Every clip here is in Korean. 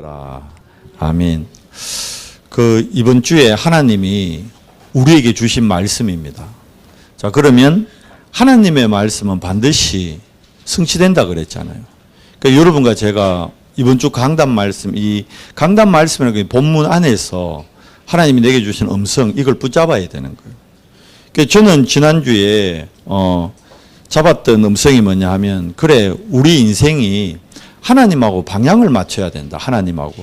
받으라. 아멘. 이번 주에 하나님이 우리에게 주신 말씀입니다. 자, 그러면 하나님의 말씀은 반드시 성취된다 그랬잖아요. 그러니까 여러분과 제가 이번 주 강단 말씀, 이 강단 말씀이라는 본문 안에서 하나님이 내게 주신 음성, 이걸 붙잡아야 되는 거예요. 그러니까 저는 지난주에 잡았던 음성이 뭐냐 하면, 그래, 우리 인생이 하나님하고 방향을 맞춰야 된다. 하나님하고.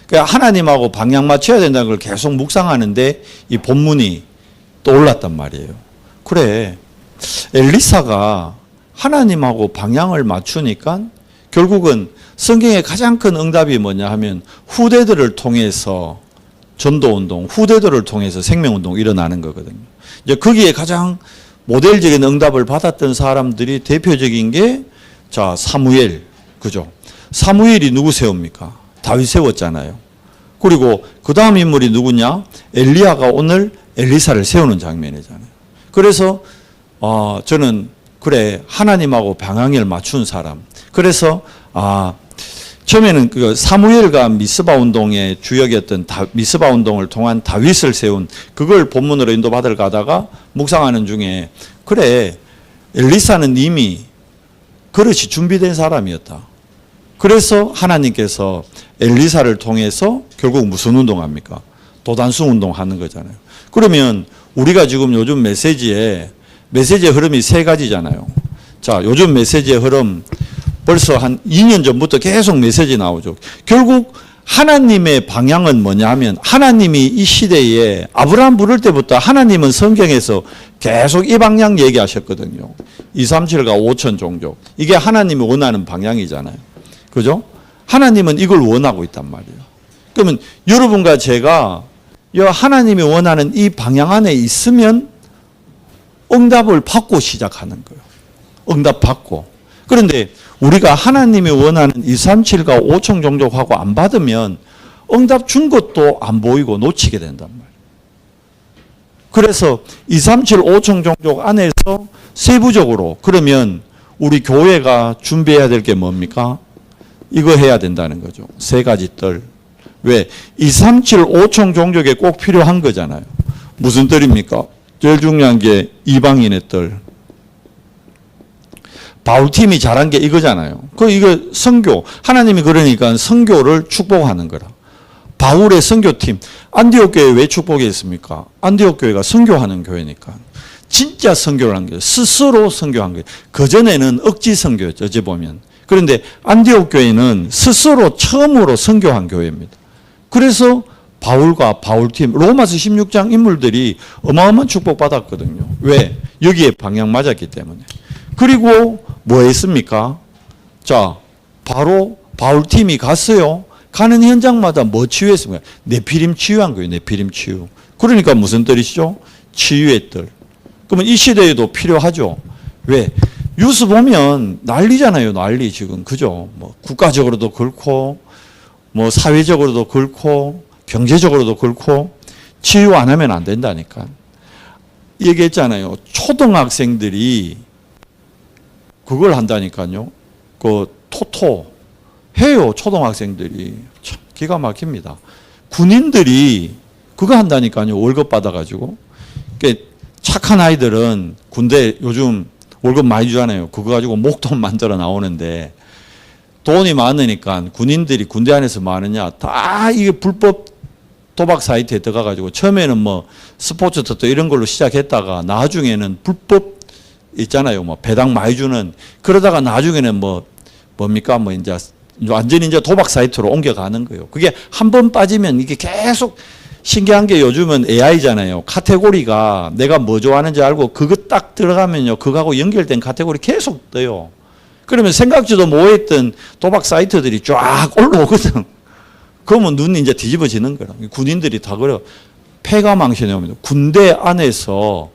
그러니까 하나님하고 방향 맞춰야 된다는 걸 계속 묵상하는데 이 본문이 떠올랐단 말이에요. 그래, 엘리사가 하나님하고 방향을 맞추니까 결국은 성경의 가장 큰 응답이 뭐냐 하면 후대들을 통해서 전도운동, 후대들을 통해서 생명운동이 일어나는 거거든요. 이제 거기에 가장 모델적인 응답을 받았던 사람들이 대표적인 게, 자, 사무엘, 그죠? 사무엘이 누구 세웁니까? 다윗 세웠잖아요. 그리고 그 다음 인물이 누구냐? 엘리야가 오늘 엘리사를 세우는 장면이잖아요. 그래서 저는 그래, 하나님하고 방향을 맞춘 사람. 그래서 처음에는 그 사무엘과 미스바 운동의 주역이었던 미스바 운동을 통한 다윗을 세운 그걸 본문으로 인도받으러 가다가 묵상하는 중에, 그래, 엘리사는 이미 그릇이 준비된 사람이었다. 그래서 하나님께서 엘리사를 통해서 결국 무슨 운동합니까? 도단수 운동하는 거잖아요. 그러면 우리가 지금 요즘 메시지의 흐름이 세 가지잖아요. 자, 요즘 메시지의 흐름 벌써 한 2년 전부터 계속 메시지 나오죠. 결국 하나님의 방향은 뭐냐 하면, 하나님이 이 시대에 아브라함 부를 때부터 하나님은 성경에서 계속 이 방향 얘기하셨거든요. 237과 5천 종족. 이게 하나님이 원하는 방향이잖아요. 그죠? 하나님은 이걸 원하고 있단 말이에요. 그러면 여러분과 제가 하나님이 원하는 이 방향 안에 있으면 응답을 받고 시작하는 거예요. 응답 받고. 그런데 우리가 하나님이 원하는 237과 5천 종족하고 안 받으면 응답 준 것도 안 보이고 놓치게 된단 말이에요. 그래서 237, 5천 종족 안에서 세부적으로, 그러면 우리 교회가 준비해야 될 게 뭡니까? 이거 해야 된다는 거죠. 세 가지 뜰. 왜? 237, 5천 종족에 꼭 필요한 거잖아요. 무슨 뜰입니까? 제일 중요한 게 이방인의 뜰. 바울팀이 잘한 게 이거잖아요. 이거 선교. 하나님이 그러니까 선교를 축복하는 거라. 바울의 선교팀. 안디옥 교회 왜 축복했습니까? 안디옥 교회가 선교하는 교회니까. 진짜 선교를 한 거예요. 스스로 선교한 거예요. 그전에는 억지 선교였죠. 어찌 보면. 그런데 안디옥 교회는 스스로 처음으로 선교한 교회입니다. 그래서 바울과 바울팀, 로마서 16장 인물들이 어마어마한 축복받았거든요. 왜? 여기에 방향 맞았기 때문에. 그리고 뭐 했습니까? 자, 바로 바울팀이 갔어요. 가는 현장마다 뭐 치유했습니까? 네피림 치유한 거예요. 네피림 치유. 그러니까 무슨 뜰이시죠? 치유의 뜰. 그러면 이 시대에도 필요하죠. 왜? 뉴스 보면 난리잖아요. 난리 지금. 그죠? 뭐 국가적으로도 그렇고, 뭐 사회적으로도 그렇고, 경제적으로도 그렇고, 치유 안 하면 안 된다니까. 얘기했잖아요. 초등학생들이 그걸 한다니까요. 토토 해요. 초등학생들이. 참 기가 막힙니다. 군인들이 그거 한다니까요. 월급 받아가지고. 착한 아이들은 군대 요즘 월급 많이 주잖아요. 그거 가지고 목돈 만들어 나오는데, 돈이 많으니까 군인들이 군대 안에서 뭐 하느냐, 다 이게 불법 도박 사이트에 들어가가지고 처음에는 뭐 스포츠 토토 이런 걸로 시작했다가 나중에는 불법 있잖아요. 뭐 배당 많이 주는, 그러다가 나중에는 뭡니까? 이제 완전히 이제 도박 사이트로 옮겨가는 거예요. 그게 한 번 빠지면 이게 계속, 신기한 게 요즘은 AI잖아요. 카테고리가 내가 뭐 좋아하는지 알고 그거 딱 들어가면요, 그거하고 연결된 카테고리 계속 떠요. 그러면 생각지도 못했던 도박 사이트들이 쫙 올라오거든. 그러면 눈이 이제 뒤집어지는 거라. 군인들이 다 그래요. 폐가망신이 옵니다. 군대 안에서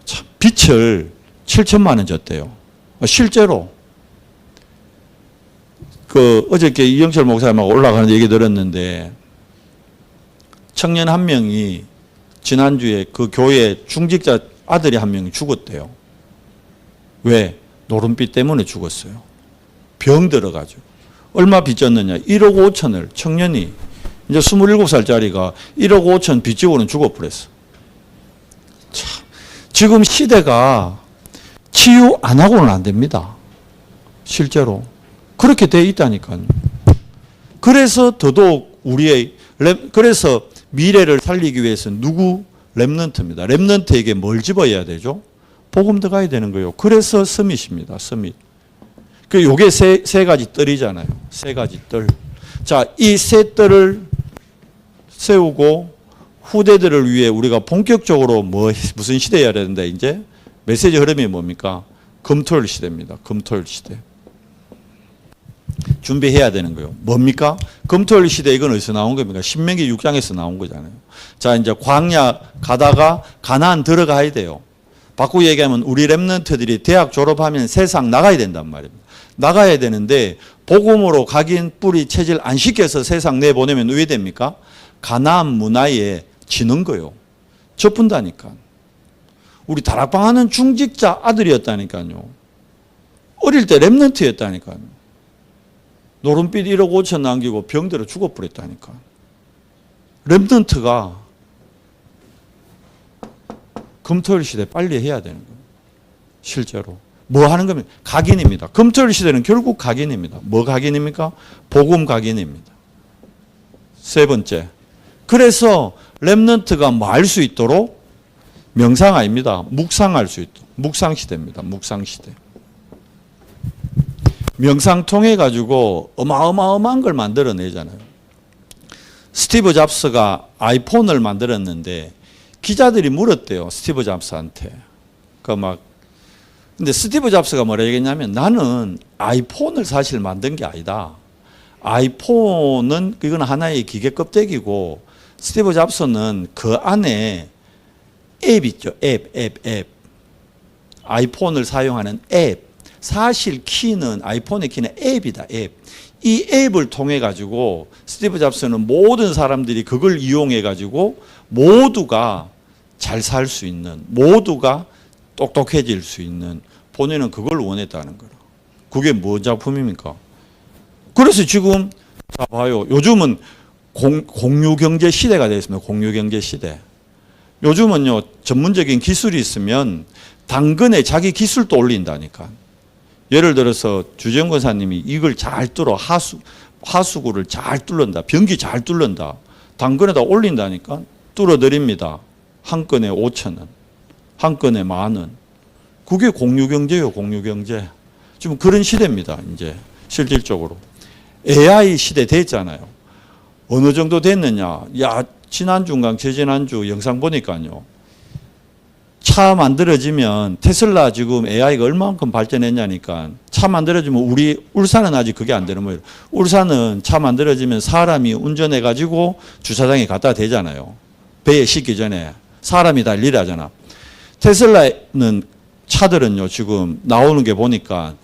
참 빚을 7천만 원 졌대요. 실제로. 어저께 이영철 목사님하고 올라가는 얘기 들었는데, 청년 한 명이 지난주에 그 교회 중직자 아들이 한 명이 죽었대요. 왜? 노름빚 때문에 죽었어요. 병 들어가지고. 얼마 빚졌느냐? 1억 5천을 청년이 이제 27살짜리가 1억 5천 빚지고는 죽어버렸어. 참, 지금 시대가 치유 안 하고는 안 됩니다. 실제로. 그렇게 돼 있다니까요. 그래서 더더욱 그래서 미래를 살리기 위해서 누구? 렘넌트입니다. 렘넌트에게 뭘 집어야 되죠? 복음 들어가야 되는 거예요. 그래서 서밋입니다. 서밋. 요게 세 가지 뜰이잖아요. 세 가지 뜰. 자, 이 세 뜰을 세우고 후대들을 위해 우리가 본격적으로 무슨 시대여야 되는데 이제 메시지 흐름이 뭡니까? 금토일 시대입니다. 금토일 시대. 준비해야 되는 거예요. 뭡니까? 금토일 시대 이건 어디서 나온 겁니까? 신명기 6장에서 나온 거잖아요. 자, 이제 광야 가다가 가나안 들어가야 돼요. 바꾸고 얘기하면 우리 렘넌트들이 대학 졸업하면 세상 나가야 된단 말입니다. 나가야 되는데 복음으로 각인 뿌리 체질 안 시켜서 세상 내보내면 왜 됩니까? 가나안 문화에 지는 거요. 접분다니까. 우리 다락방 하는 중직자 아들이었다니까요. 어릴 때 렘넌트였다니까요. 노름빛 1억 5천 남기고 병들어 죽어버렸다니까. 렘넌트가 금토일 시대 빨리 해야 되는 거예요. 실제로. 뭐 하는 겁니까? 각인입니다. 금토일 시대는 결국 각인입니다. 뭐 각인입니까? 복음 각인입니다. 세 번째. 그래서 렘넌트가 뭐 할 수 있도록 명상 아닙니다. 묵상할 수 있도록. 묵상 시대입니다. 묵상 시대. 명상 통해 가지고 어마어마한 걸 만들어내잖아요. 스티브 잡스가 아이폰을 만들었는데 기자들이 물었대요. 스티브 잡스한테. 근데 스티브 잡스가 뭐라 얘기했냐면 나는 아이폰을 사실 만든 게 아니다. 아이폰은 이건 하나의 기계 껍데기고 스티브 잡스는 그 안에 앱 있죠. 앱. 아이폰을 사용하는 앱. 사실 키는 아이폰의 키는 앱이다. 앱. 이 앱을 통해 가지고 스티브 잡스는 모든 사람들이 그걸 이용해 가지고 모두가 잘 살 수 있는, 모두가 똑똑해질 수 있는, 본인은 그걸 원했다는 거라. 그게 뭐 작품입니까? 그래서 지금 자 봐요. 요즘은 공유경제 시대가 되었습니다. 공유경제 시대. 요즘은요 전문적인 기술이 있으면 당근에 자기 기술도 올린다니까. 예를 들어서 주재영 권사님이 이걸 잘 뚫어 하수구를 잘 뚫는다. 변기 잘 뚫는다. 당근에다 올린다니까. 뚫어드립니다. 한 건에 5,000원. 한 건에 10,000원. 그게 공유경제예요. 공유경제. 지금 그런 시대입니다. 이제 실질적으로. AI 시대 됐잖아요. 어느 정도 됐느냐. 야 지난주인가 지난주 영상 보니까요. 차 만들어지면 테슬라 지금 AI가 얼마만큼 발전했냐니까 차 만들어지면 우리 울산은 아직 그게 안 되는 거예요. 울산은 차 만들어지면 사람이 운전해 가지고 주차장에 갖다 대잖아요. 배에 싣기 전에 사람이 다 일하잖아. 테슬라는 차들은요 지금 나오는 게 보니까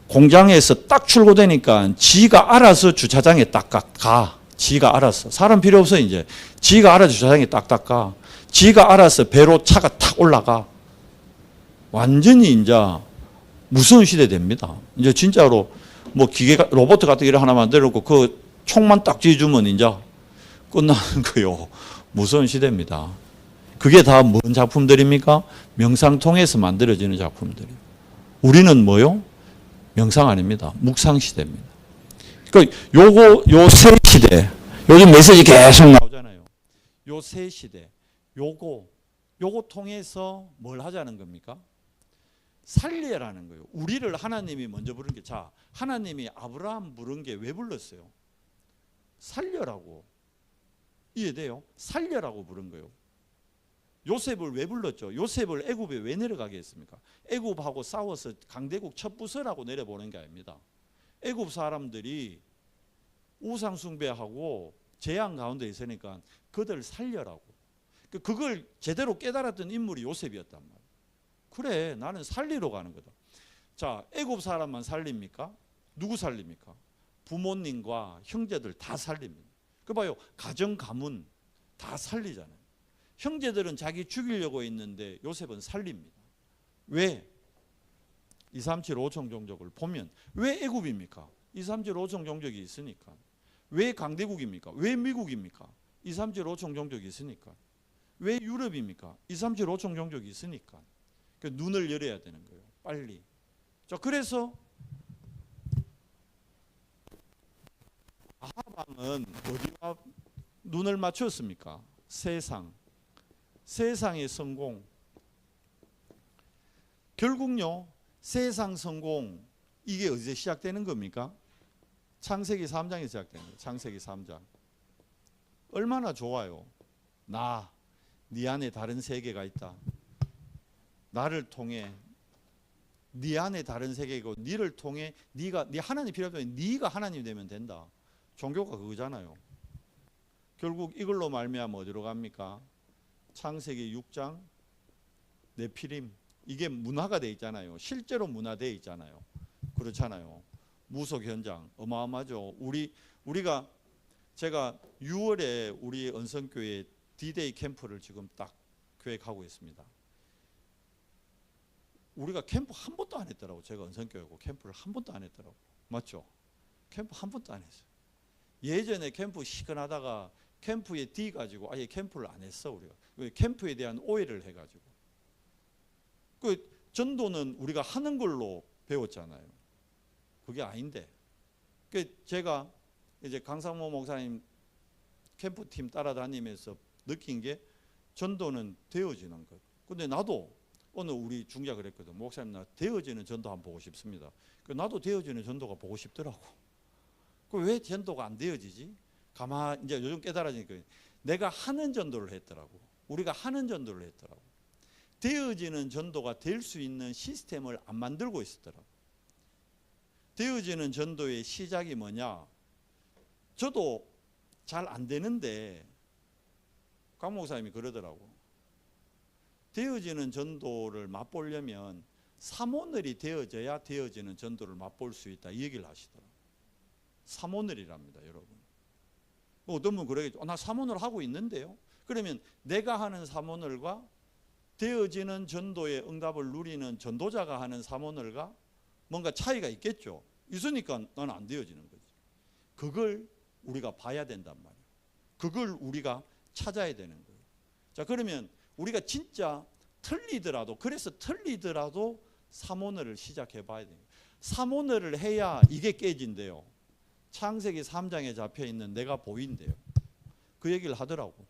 공장에서 딱 출고되니까 지가 알아서 주차장에 딱 가. 지가 알아서. 사람 필요 없어 이제. 지가 알아서 주차장에 딱딱 가. 지가 알아서 배로 차가 탁 올라가. 완전히 이제 무서운 시대 됩니다. 이제 진짜로 뭐 기계가 로봇 같은 거 하나 만들어놓고 그 총만 딱 쥐주면 이제 끝나는 거요. 무서운 시대입니다. 그게 다 뭔 작품들입니까? 명상 통해서 만들어지는 작품들이에요. 우리는 뭐요? 명상 아닙니다. 묵상 시대입니다. 그러니까 요 세 시대, 요즘 메시지 계속 나오잖아요. 요 세 시대, 요거 통해서 뭘 하자는 겁니까? 살리라는 거예요. 우리를 하나님이 먼저 부른 게, 자, 하나님이 아브라함 부른 게 왜 불렀어요? 살려라고. 이해돼요? 살려라고 부른 거예요. 요셉을 왜 불렀죠? 요셉을 애굽에 왜 내려가게 했습니까? 애굽하고 싸워서 강대국 첫 부서라고 내려보낸 게 아닙니다. 애굽 사람들이 우상 숭배하고 재앙 가운데 있으니까 그들 살려라고. 그걸 제대로 깨달았던 인물이 요셉이었단 말이에요. 그래, 나는 살리러 가는 거다. 자, 애굽 사람만 살립니까? 누구 살립니까? 부모님과 형제들 다 살립니다. 그 봐요, 가정 가문 다 살리잖아요. 형제들은 자기 죽이려고 했는데 요셉은 살립니다. 왜? 237 5총 종족을 보면 왜 애굽입니까? 237 5총 종족이 있으니까. 왜 강대국입니까? 왜 미국입니까? 237 5총 종족이 있으니까. 왜 유럽입니까? 237 5총 종족이 있으니까. 그 눈을 열어야 되는 거예요. 빨리. 자, 그래서 아합왕은 어디가 눈을 맞췄습니까? 세상. 세상의 성공. 결국요, 세상 성공, 이게 어디서 시작되는 겁니까? 창세기 3장에서 시작되는 거예요. 창세기 3장. 얼마나 좋아요. 네 안에 다른 세계가 있다. 나를 통해 네 안에 다른 세계이고 네를 통해 네 하나님 필요 없으면 네가 하나님 되면 된다. 종교가 그거잖아요. 결국 이걸로 말미암아 어디로 갑니까? 창세기 6장 네피림. 이게 문화가 돼 있잖아요. 실제로 문화돼 있잖아요. 그렇잖아요. 무속 현장 어마어마하죠. 우리가 제가 6월에 우리 언성교회 D-Day 캠프를 지금 딱 계획하고 있습니다. 우리가 캠프 한 번도 안 했더라고. 제가 언성교회고 캠프를 한 번도 안 했더라고. 맞죠? 캠프 한 번도 안 했어요. 예전에 캠프 시큰하다가 캠프에 D 가지고 아예 캠프를 안 했어. 우리가 캠프에 대한 오해를 해가지고. 그 전도는 우리가 하는 걸로 배웠잖아요. 그게 아닌데. 그 제가 이제 강상모 목사님 캠프팀 따라다니면서 느낀 게 전도는 되어지는 것. 근데 나도 오늘 우리 중자 그랬거든. 목사님 나 되어지는 전도 한번 보고 싶습니다. 나도 되어지는 전도가 보고 싶더라고. 왜 전도가 안 되어지지? 가만 이제 요즘 깨달아지니까 내가 하는 전도를 했더라고. 우리가 하는 전도를 했더라고. 되어지는 전도가 될 수 있는 시스템을 안 만들고 있었더라고. 되어지는 전도의 시작이 뭐냐? 저도 잘 안 되는데 강 목사님이 그러더라고. 되어지는 전도를 맛보려면 삼오늘이 되어져야 되어지는 전도를 맛볼 수 있다. 이 얘기를 하시더라고요. 삼오늘이랍니다, 여러분. 어떤 분은 그러겠죠. 나 삼오늘 하고 있는데요. 그러면 내가 하는 삼오늘과 되어지는 전도의 응답을 누리는 전도자가 하는 삼오늘과 뭔가 차이가 있겠죠. 있으니까 난 안 되어지는 거지. 그걸 우리가 봐야 된단 말이에요. 그걸 우리가 찾아야 되는 거예요. 자, 그러면 우리가 진짜 틀리더라도, 그래서 틀리더라도 삼오늘을 시작해 봐야 돼요. 삼오늘을 해야 이게 깨진대요. 창세기 3장에 잡혀 있는 내가 보인대요. 그 얘기를 하더라고.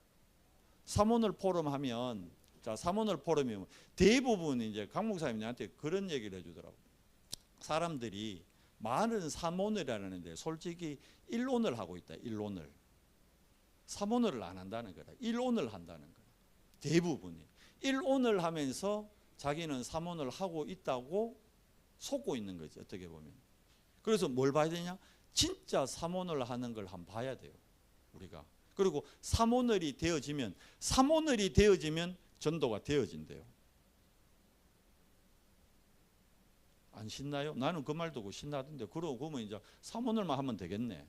삼오늘 포럼 하면, 자, 삼오늘 포럼이면 대부분 이제 강 목사님이 나한테 그런 얘기를 해주더라고. 사람들이 많은 삼오늘이라는데 솔직히 일오늘 하고 있다. 일오늘. 삼오늘을 안 한다는 거다. 일오늘 한다는 거다. 대부분이. 일오늘 하면서 자기는 삼오늘 하고 있다고 속고 있는 거지. 어떻게 보면. 그래서 뭘 봐야 되냐? 진짜 삼오늘 하는 걸 한번 봐야 돼요. 우리가. 그리고 삼오늘이 되어지면 전도가 되어진대요. 안 신나요? 나는 그 말 듣고 신나던데. 그러면 이제 삼오늘만 하면 되겠네.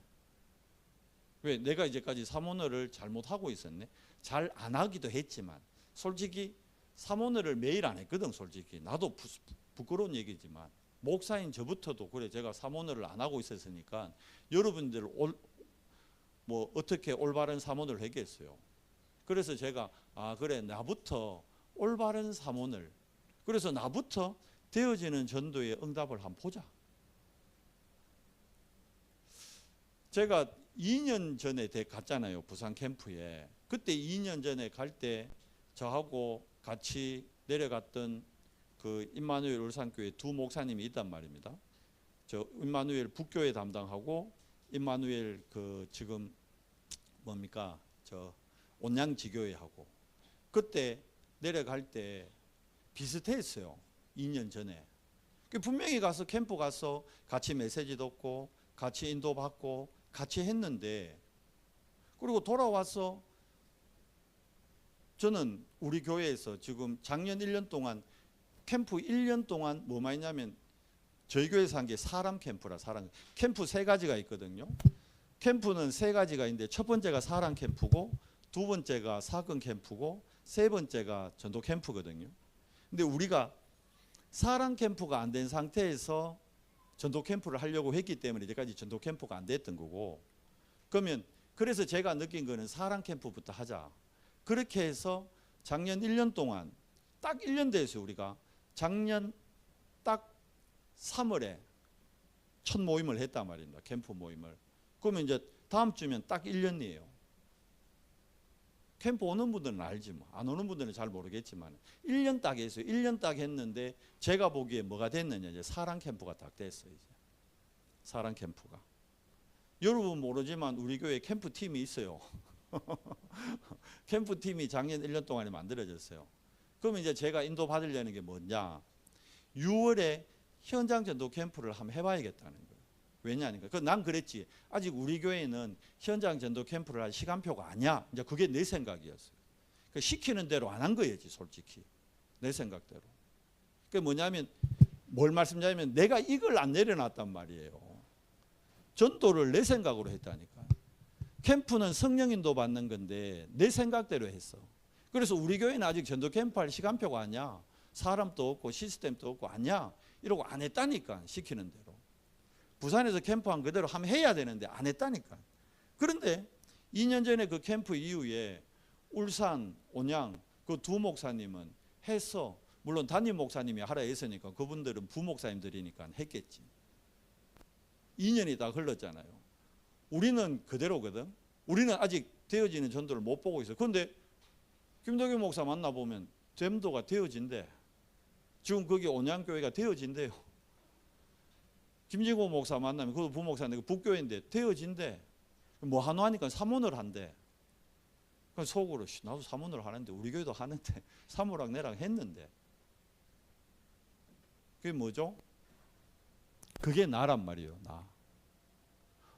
왜? 내가 이제까지 삼오늘을 잘못하고 있었네. 잘 안 하기도 했지만 솔직히 삼오늘을 매일 안 했거든. 솔직히 나도 부끄러운 얘기지만 목사인 저부터도 그래. 제가 삼오늘을 안 하고 있었으니까 여러분들 뭐 어떻게 올바른 삼오늘을 하겠어요. 그래서 제가 그래 나부터 올바른 삼오늘, 그래서 나부터 되어지는 전도의 응답을 한번 보자. 제가 2년 전에 갔잖아요. 부산 캠프에. 그때 2년 전에 갈 때 저하고 같이 내려갔던 그 임마누엘 울산교회 두 목사님이 있단 말입니다. 저 임마누엘 북교회 담당하고 임마누엘 그 지금 뭡니까? 저 온양지교회하고. 그때 내려갈 때 비슷했어요. 2년 전에. 분명히 가서 캠프 가서 같이 메시지 듣고 같이 인도받고 같이 했는데, 그리고 돌아와서 저는 우리 교회에서 지금 작년 1년 동안 캠프 1년 동안 뭐만 했냐면 저희 교회에서 한 게 사람 캠프라. 사람 캠프 3가지가 있거든요. 캠프는 3가지가 있는데 첫 번째가 사람 캠프고 두 번째가 사건 캠프고 세 번째가 전도 캠프거든요. 근데 우리가 사람 캠프가 안 된 상태에서 전도 캠프를 하려고 했기 때문에 이제까지 전도 캠프가 안 됐던 거고, 그러면 그래서 제가 느낀 거는 사랑 캠프부터 하자. 그렇게 해서 작년 1년 동안 딱 1년 됐어요. 우리가 작년 딱 3월에 첫 모임을 했단 말입니다. 캠프 모임을. 그러면 이제 다음 주면 딱 1년이에요. 캠프 오는 분들은 알지 뭐. 안 오는 분들은 잘 모르겠지만 1년 딱 했어요. 1년 딱 했는데 제가 보기에 뭐가 됐느냐, 이제 사랑 캠프가 딱 됐어요. 이제 사랑 캠프가. 여러분 모르지만 우리 교회에 캠프 팀이 있어요. 캠프 팀이 작년 1년 동안에 만들어졌어요. 그러면 이제 제가 인도 받으려는 게 뭐냐, 6월에 현장 전도 캠프를 한번 해봐야겠다는 거예요. 왜냐니까 난 그랬지. 아직 우리 교회는 현장 전도 캠프를 할 시간표가 아니야. 이제 그게 내 생각이었어요. 시키는 대로 안 한 거예요, 솔직히. 내 생각대로. 그게 뭐냐면, 뭘 말씀드리냐면, 내가 이걸 안 내려놨단 말이에요. 전도를 내 생각으로 했다니까. 캠프는 성령 인도 받는 건데 내 생각대로 했어. 그래서 우리 교회는 아직 전도 캠프 할 시간표가 아니야. 사람도 없고 시스템도 없고 아니야. 이러고 안 했다니까, 시키는 대로. 부산에서 캠프한 그대로 하면 해야 되는데 안 했다니까. 그런데 2년 전에 그 캠프 이후에 울산, 온양 그 두 목사님은 했어. 물론 담임 목사님이 하라 했으니까 그분들은 부목사님들이니까 했겠지. 2년이 다 흘렀잖아요. 우리는 그대로거든. 우리는 아직 되어지는 전도를 못 보고 있어. 그런데 김덕규 목사 만나보면 전도가 되어진대. 지금 거기 온양교회가 되어진대요. 김진고 목사 만나면 그것도 부목사인데 북교회인데 되어진대. 뭐 하노 하니까 사문을 한대. 그래서 속으로 나도 사문을 하는데 우리 교회도 하는데 사무랑 내랑 했는데. 그게 뭐죠? 그게 나란 말이에요. 나.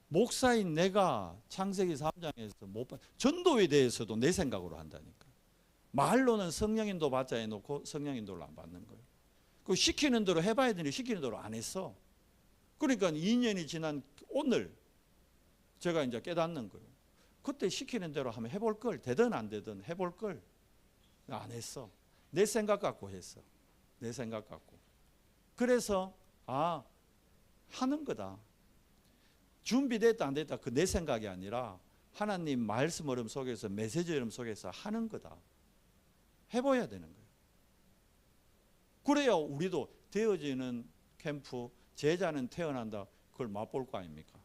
목사인 내가 창세기 3장에서 못 봐. 전도에 대해서도 내 생각으로 한다니까. 말로는 성령인도 받자 해놓고 성령인도를 안 받는 거예요. 그 시키는 대로 해봐야 되는데 시키는 대로 안 했어. 그러니까 2년이 지난 오늘 제가 이제 깨닫는 거예요. 그때 시키는 대로 하면 해볼 걸. 되든 안 되든 해볼 걸. 안 했어. 내 생각 갖고 했어. 내 생각 갖고. 그래서 하는 거다. 준비됐다 안 됐다 그 내 생각이 아니라 하나님 말씀 흐름 속에서 메시지 흐름 속에서 하는 거다. 해봐야 되는 거예요. 그래야 우리도 되어지는 캠프, 제자는 태어난다, 그걸 맛볼 거 아닙니까?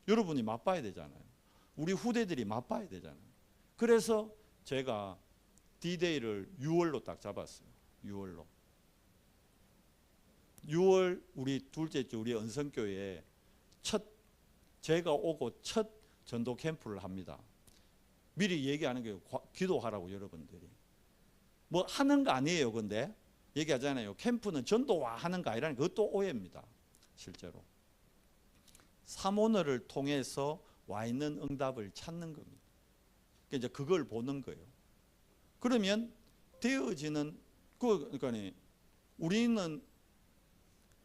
여러분이 맛봐야 되잖아요. 우리 후대들이 맛봐야 되잖아요. 그래서 제가 D-Day를 6월로 딱 잡았어요. 6월로. 6월 우리 둘째 주 우리 은성교회에 제가 오고 첫 전도 캠프를 합니다. 미리 얘기하는 게 기도하라고 여러분들이. 뭐 하는 거 아니에요. 근데 얘기하잖아요. 캠프는 전도와 하는 거 아니라는 그것도 오해입니다. 실제로. 사모너를 통해서 와 있는 응답을 찾는 겁니다. 그러니까 이제 그걸 보는 거예요. 그러면 되어지는 그러니까 우리는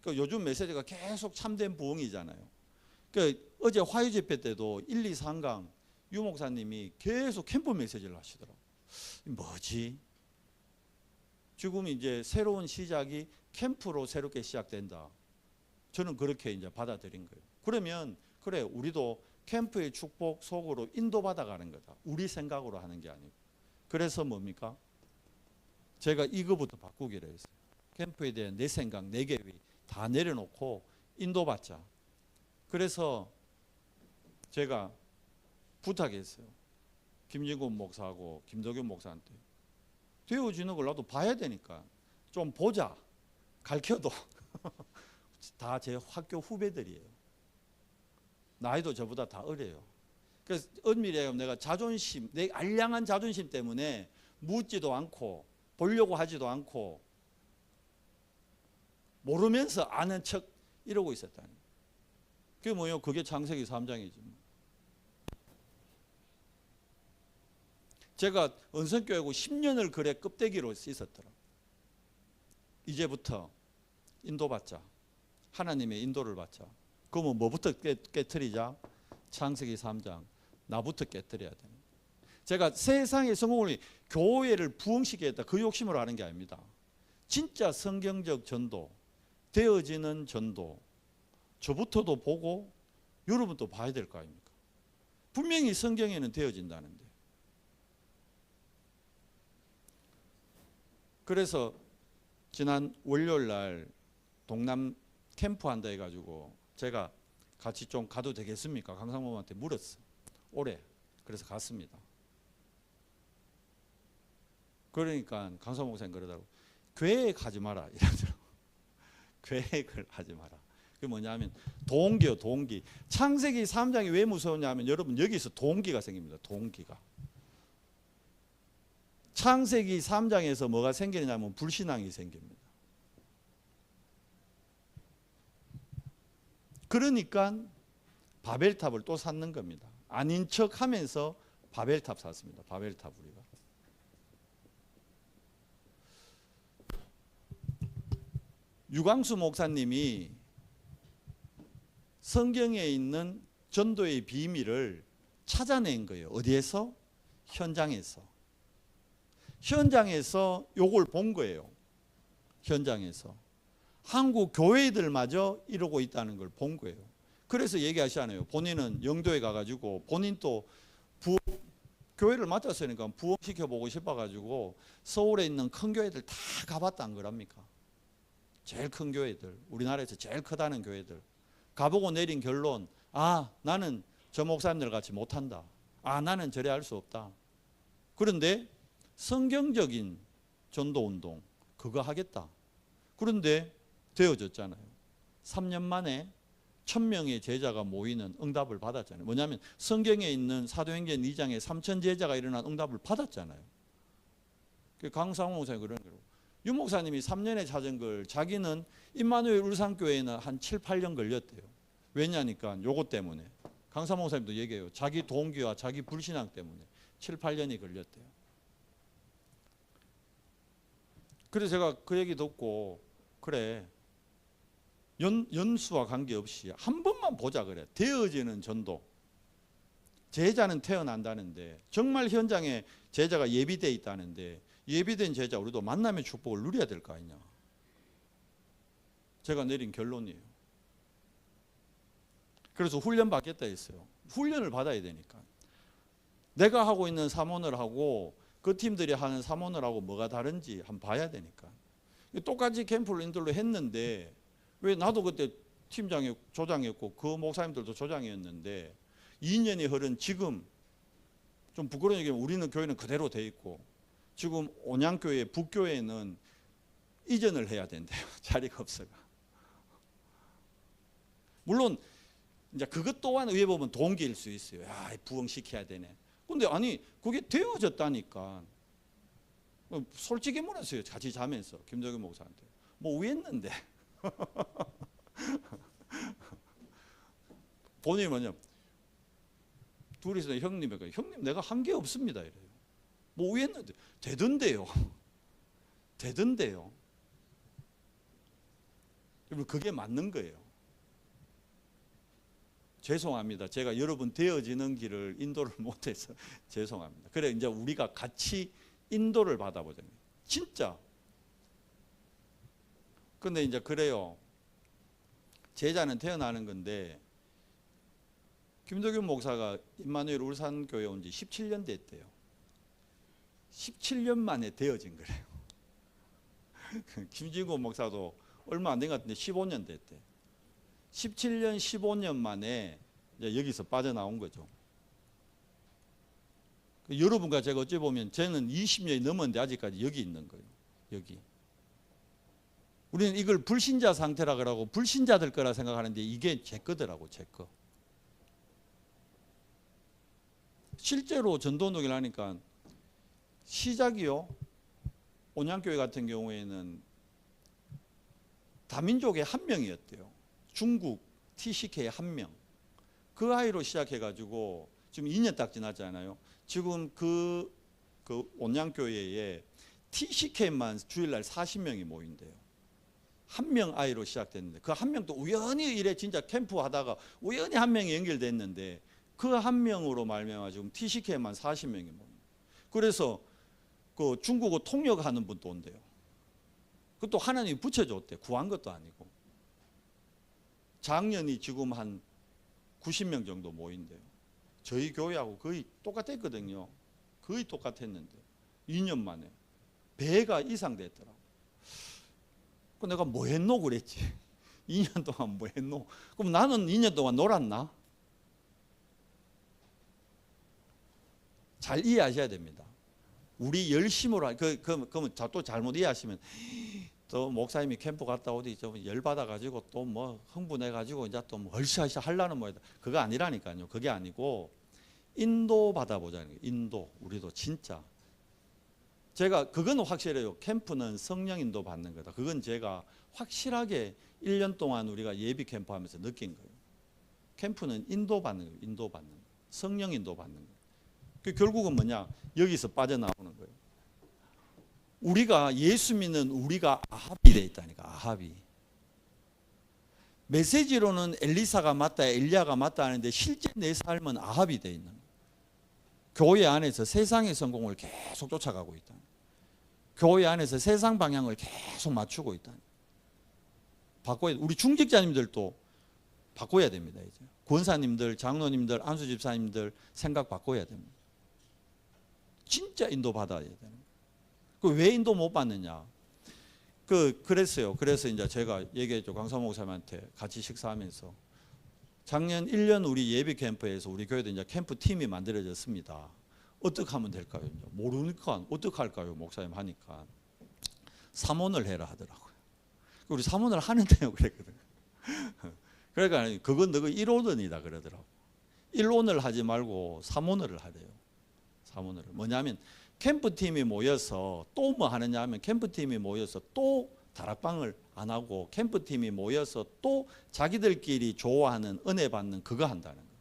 요즘 메시지가 계속 참된 부흥이잖아요. 그러니까 어제 화요 집회 때도 1, 2, 3강 유 목사님이 계속 캠프 메시지를 하시더라고요. 뭐지? 지금 이제 새로운 시작이 캠프로 새롭게 시작된다. 저는 그렇게 이제 받아들인 거예요. 그러면 그래 우리도 캠프의 축복 속으로 인도받아 가는 거다. 우리 생각으로 하는 게 아니고. 그래서 뭡니까? 제가 이거부터 바꾸기로 했어요. 캠프에 대한 내 생각, 내 계획 다 내려놓고 인도받자. 그래서 제가 부탁했어요. 김진곤 목사하고 김덕윤 목사한테. 되어지는 걸 나도 봐야 되니까 좀 보자. 가르쳐도. 다 제 학교 후배들이에요. 나이도 저보다 다 어려요. 그래서 은밀히 내가 자존심, 내 알량한 자존심 때문에 묻지도 않고 보려고 하지도 않고 모르면서 아는 척 이러고 있었다니. 그게 뭐예요? 그게 창세기 3장이지. 제가 은성교회고 10년을 그래 껍데기로 있었더라. 이제부터 인도받자. 하나님의 인도를 받자. 그러면 뭐부터 깨트리자? 창세기 3장. 나부터 깨트려야 되는. 제가 세상의 성공을 교회를 부흥시키겠다. 그 욕심으로 하는 게 아닙니다. 진짜 성경적 전도, 되어지는 전도, 저부터도 보고 여러분도 봐야 될 거 아닙니까? 분명히 성경에는 되어진다는데. 그래서 지난 월요일 날 동남 캠프 한다 해가지고 제가 같이 좀 가도 되겠습니까? 강상범한테 물었어. 올해. 그래서 갔습니다. 그러니까 강상범 목사님 그러더라고. 계획하지 마라 이러더라고. 계획을 하지 마라. 그게 뭐냐면 동기요, 동기. 창세기 3장이 왜 무서우냐면 여러분 여기서 동기가 생깁니다. 동기가. 창세기 3장에서 뭐가 생기냐면 불신앙이 생깁니다. 그러니까 바벨탑을 또 쌓는 겁니다. 아닌 척 하면서 바벨탑 샀습니다. 바벨탑 우리가. 유광수 목사님이 성경에 있는 전도의 비밀을 찾아낸 거예요. 어디에서? 현장에서. 현장에서 요걸 본 거예요. 현장에서. 한국 교회들마저 이러고 있다는 걸 본 거예요. 그래서 얘기하시잖아요. 본인은 영도에 가가지고 본인 또 교회를 맡았으니까 부흥시켜보고 싶어가지고 서울에 있는 큰 교회들 다 가봤다는 거랍니까? 제일 큰 교회들, 우리나라에서 제일 크다는 교회들 가보고 내린 결론, 아 나는 저 목사님들 같이 못한다. 아 나는 저래 할 수 없다. 그런데 성경적인 전도운동 그거 하겠다. 그런데 되어졌잖아요. 3년 만에 1000명의 제자가 모이는 응답을 받았잖아요. 뭐냐면 성경에 있는 사도행전 2장에 3000 제자가 일어난 응답을 받았잖아요. 강상호 목사님이 그러는 거예요. 유 목사님이 3년에 찾은 걸 자기는 임마누엘 울산교회에는 한 7, 8년 걸렸대요. 왜냐니까 요것 때문에. 강상호 목사님도 얘기해요. 자기 동기와 자기 불신앙 때문에 7, 8년이 걸렸대요. 그래서 제가 그 얘기 듣고 그래 연수와 관계없이 한 번만 보자 그래. 되어지는 전도. 제자는 태어난다는데 정말 현장에 제자가 예비되어 있다는데 예비된 제자 우리도 만남의 축복을 누려야 될 거 아니냐. 제가 내린 결론이에요. 그래서 훈련 받겠다 했어요. 훈련을 받아야 되니까. 내가 하고 있는 사모를 하고 그 팀들이 하는 사모를 하고 뭐가 다른지 한번 봐야 되니까. 똑같이 캠프를 인들로 했는데 왜 나도 그때 팀장이 조장이었고 그 목사님들도 조장이었는데 2년이 흐른 지금 좀 부끄러운 얘기면 우리는 교회는 그대로 돼 있고 지금 온양교회 북교회는 이전을 해야 된대요. 자리가 없어가. 물론 이제 그것 또한 위에 보면 동기일 수 있어요. 야, 부흥시켜야 되네. 근데 아니 그게 되어졌다니까. 솔직히 물었어요. 같이 자면서 김덕윤 목사한테. 뭐 우했는데. 본인이 뭐냐 둘이서 형님에게 형님 내가 한 게 없습니다 이래요. 뭐 우했는데 되던데요. 되던데요. 그게 맞는 거예요. 죄송합니다. 제가 여러분 되어지는 길을 인도를 못해서 죄송합니다. 그래 이제 우리가 같이 인도를 받아보자. 진짜. 근데 이제 그래요. 제자는 태어나는 건데 김덕윤 목사가 임마누엘 울산교회 온 지 17년 됐대요. 17년 만에 되어진 거래요. 김진구 목사도 얼마 안 된 것 같은데 15년 됐대. 17년, 15년 만에 이제 여기서 빠져나온 거죠. 여러분과 제가 어찌 보면 저는 20년이 넘었는데 아직까지 여기 있는 거예요. 여기. 우리는 이걸 불신자 상태라 그러고 불신자들 거라 생각하는데 이게 제 거더라고, 제 거. 실제로 전도운동을 하니까 시작이요. 온양교회 같은 경우에는 다민족의 한 명이었대요. 중국 TCK 한 명. 그 아이로 시작해가지고 지금 2년 딱 지났잖아요. 지금 그 온양교회에 TCK만 주일날 40명이 모인대요. 한 명 아이로 시작됐는데 그 한 명도 우연히 이래 진짜 캠프 하다가 우연히 한 명이 연결됐는데 그 한 명으로 말미암아 지금 TCK만 40명이 모인. 그래서 그 중국어 통역하는 분도 온대요. 그것도 하나님이 붙여줬대. 구한 것도 아니고. 작년이 지금 한 90명 정도 모인대요. 저희 교회하고 거의 똑같았거든요. 거의 똑같았는데 2년 만에 배가 이상 됐더라고. 그 내가 뭐 했노 그랬지. 2년 동안 뭐 했노? 그럼 나는 2년 동안 놀았나? 잘 이해하셔야 됩니다. 우리 열심으로 그러면 또 잘못 이해하시면 또 목사님이 캠프 갔다 오디 좀 열받아 가지고 또 뭐 흥분해 가지고 이제 또 뭐 얼씨하시 하려는 뭐다. 그거 아니라니까요. 그게 아니고 인도 받아보자는 거예요. 인도. 우리도 진짜 제가 그건 확실해요. 캠프는 성령 인도 받는 거다. 그건 제가 확실하게 1년 동안 우리가 예비 캠프 하면서 느낀 거예요. 캠프는 인도 받는 거예요. 인도 받는 거예요. 성령 인도 받는 거예요. 그 결국은 뭐냐? 여기서 빠져나오는 거예요. 우리가 예수 믿는 우리가 아합이 돼 있다니까. 아합이. 메시지로는 엘리사가 맞다, 엘리야가 맞다 하는데 실제 내 삶은 아합이 돼 있는 거예요. 교회 안에서 세상의 성공을 계속 쫓아가고 있다. 교회 안에서 세상 방향을 계속 맞추고 있다. 바꿔야 우리 중직자님들도 바꿔야 됩니다. 이제 권사님들, 장로님들, 안수 집사님들 생각 바꿔야 됩니다. 진짜 인도 받아야 되는 거예요. 왜 인도 못 받느냐? 그랬어요. 그래서 이제 제가 얘기했죠. 강사 목사님한테 같이 식사하면서 작년 1년 우리 예비 캠프에서 우리 교회도 이제 캠프 팀이 만들어졌습니다. 어떻게 하면 될까요? 모르니까 어떻게 할까요? 목사님 하니까 삼원을 해라 하더라고요. 우리 삼원을 하는데요, 그랬거든요. 그러니까 그건 너가 1원이다 그러더라고. 1원을 하지 말고 3원을 하래요. 3원을. 뭐냐면 캠프팀이 모여서 또 뭐 하느냐 하면 캠프팀이 모여서 또 다락방을 안 하고 캠프팀이 모여서 또 자기들끼리 좋아하는 은혜 받는 그거 한다는 거예요.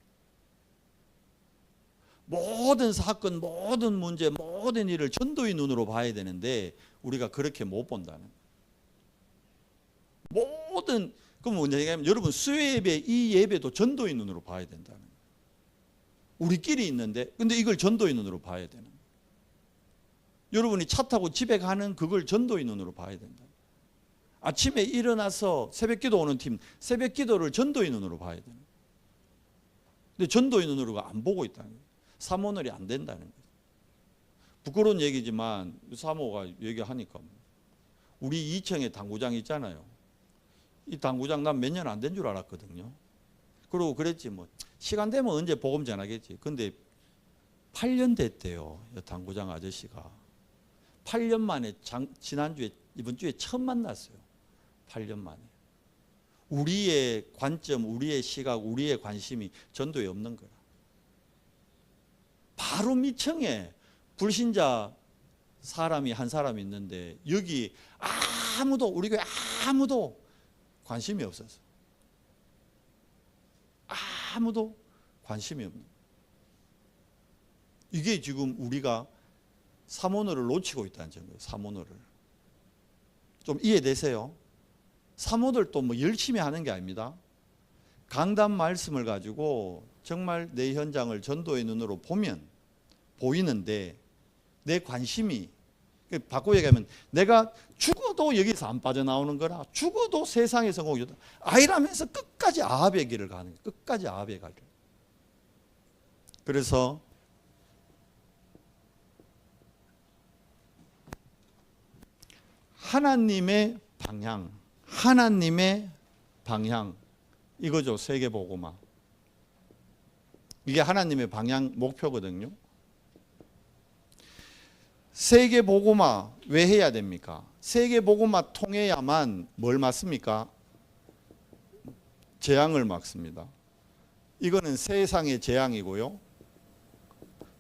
모든 사건, 모든 문제, 모든 일을 전도의 눈으로 봐야 되는데 우리가 그렇게 못 본다는 거예요. 모든 그럼 뭐냐면 여러분 수요 예배 이 예배도 전도의 눈으로 봐야 된다는 거예요. 우리끼리 있는데 근데 이걸 전도의 눈으로 봐야 되는 거예요. 여러분이 차 타고 집에 가는 그걸 전도의 눈으로 봐야 된다. 아침에 일어나서 새벽기도 오는 팀 새벽기도를 전도의 눈으로 봐야 되는 거예요. 근데 전도의 눈으로가 안 보고 있다는 거예요. 사모늘이 안 된다는 거예요. 부끄러운 얘기지만 사모가 얘기하니까 우리 2층에 당구장 있잖아요. 이 당구장 난 몇 년 안 된 줄 알았거든요. 그러고 그랬지 뭐 시간 되면 언제 복음 전하겠지. 근데 8년 됐대요. 당구장 아저씨가 8년 만에 지난주에 이번 주에 처음 만났어요. 8년 만에. 우리의 관점, 우리의 시각, 우리의 관심이 전도에 없는 거라. 바로 밑층에 불신자 사람이 한 사람 있는데 여기 아무도 우리 교회 아무도 관심이 없었어. 아무도 관심이 없는. 이게 지금 우리가 사모너를 놓치고 있다는 점이에요. 사모너를. 좀 이해되세요? 사모들도 뭐 열심히 하는 게 아닙니다. 강단 말씀을 가지고 정말 내 현장을 전도의 눈으로 보면 보이는데 내 관심이 바꿔 얘기하면 내가 죽어도 여기서 안 빠져나오는 거라 죽어도 세상의 성공이 좋다. 아이라면서 끝까지 아합의 길을 가는 거예요. 끝까지 아합의 길을. 그래서 하나님의 방향 이거죠. 세계복음화. 이게 하나님의 방향 목표거든요. 세계복음화 왜 해야 됩니까? 세계복음화 통해야만 뭘 막습니까? 재앙을 막습니다. 이거는 세상의 재앙이고요.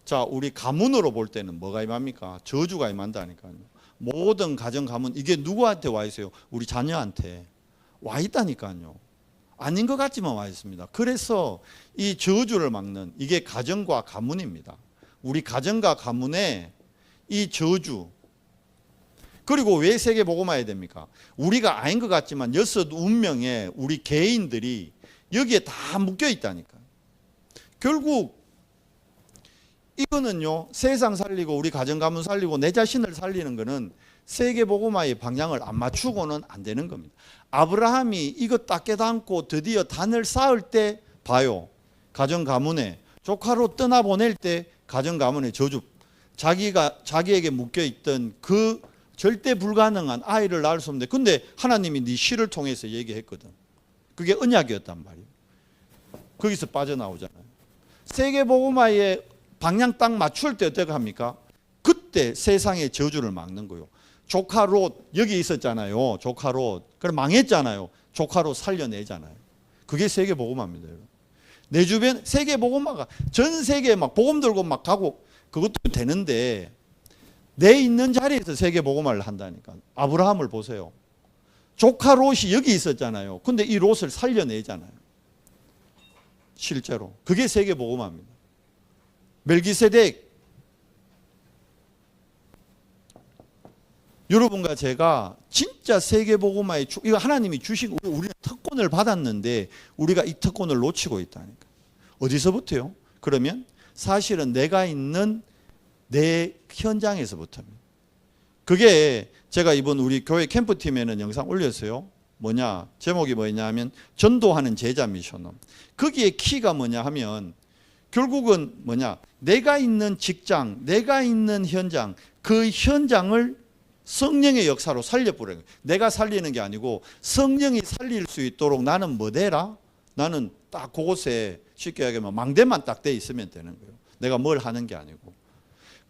자, 우리 가문으로 볼 때는 뭐가 임합니까? 저주가 임한다니까요. 모든 가정 가문 이게 누구한테 와 있어요? 우리 자녀한테 와 있다니까요. 아닌 것 같지만 와 있습니다. 그래서 이 저주를 막는 이게 가정과 가문입니다. 우리 가정과 가문에 이 저주 그리고 왜 세계복음화해야 됩니까? 우리가 아닌 것 같지만 6운명의 우리 개인들이 여기에 다 묶여 있다니까. 결국 이거는요 세상 살리고 우리 가정 가문 살리고 내 자신을 살리는 거는 세계복음화의 방향을 안 맞추고는 안 되는 겁니다. 아브라함이 이거 딱 깨닫고 드디어 단을 쌓을 때 봐요. 가정 가문에 조카로 떠나보낼 때 가정 가문의 저주, 자기에게 묶여있던 그 절대 불가능한 아이를 낳을 수 없는데, 근데 하나님이 네 씨를 통해서 얘기했거든. 그게 언약이었단 말이에요. 거기서 빠져나오잖아요. 세계복음화의 방향 딱 맞출 때 어떻게 합니까? 그때 세상의 저주를 막는 거예요. 조카 롯 여기 있었잖아요. 조카 롯. 그럼 망했잖아요. 조카 롯 살려내잖아요. 그게 세계복음화입니다. 내 주변 세계복음화가 전 세계에 막 복음 들고 막 가고 그것도 되는데, 내 있는 자리에서 세계복음화를 한다니까. 아브라함을 보세요. 조카 롯이 여기 있었잖아요. 근데 이 롯을 살려내잖아요. 실제로. 그게 세계복음화입니다. 멜기세덱, 여러분과 제가 진짜 세계복음화의 이거 하나님이 주신, 우리는 특권을 받았는데 우리가 이 특권을 놓치고 있다니까. 어디서부터요? 그러면 사실은 내가 있는 내 현장에서부터입니다. 그게 제가 이번 우리 교회 캠프팀에는 영상 올렸어요. 뭐냐? 제목이 뭐냐면 전도하는 제자 미션홈. 거기에 키가 뭐냐 하면 결국은 뭐냐? 내가 있는 직장, 내가 있는 현장, 그 현장을 성령의 역사로 살려보려는 거예요. 내가 살리는 게 아니고 성령이 살릴 수 있도록 나는 뭐 되라? 나는 딱 그곳에 쉽게 얘기하면 망대만 딱 돼 있으면 되는 거예요. 내가 뭘 하는 게 아니고.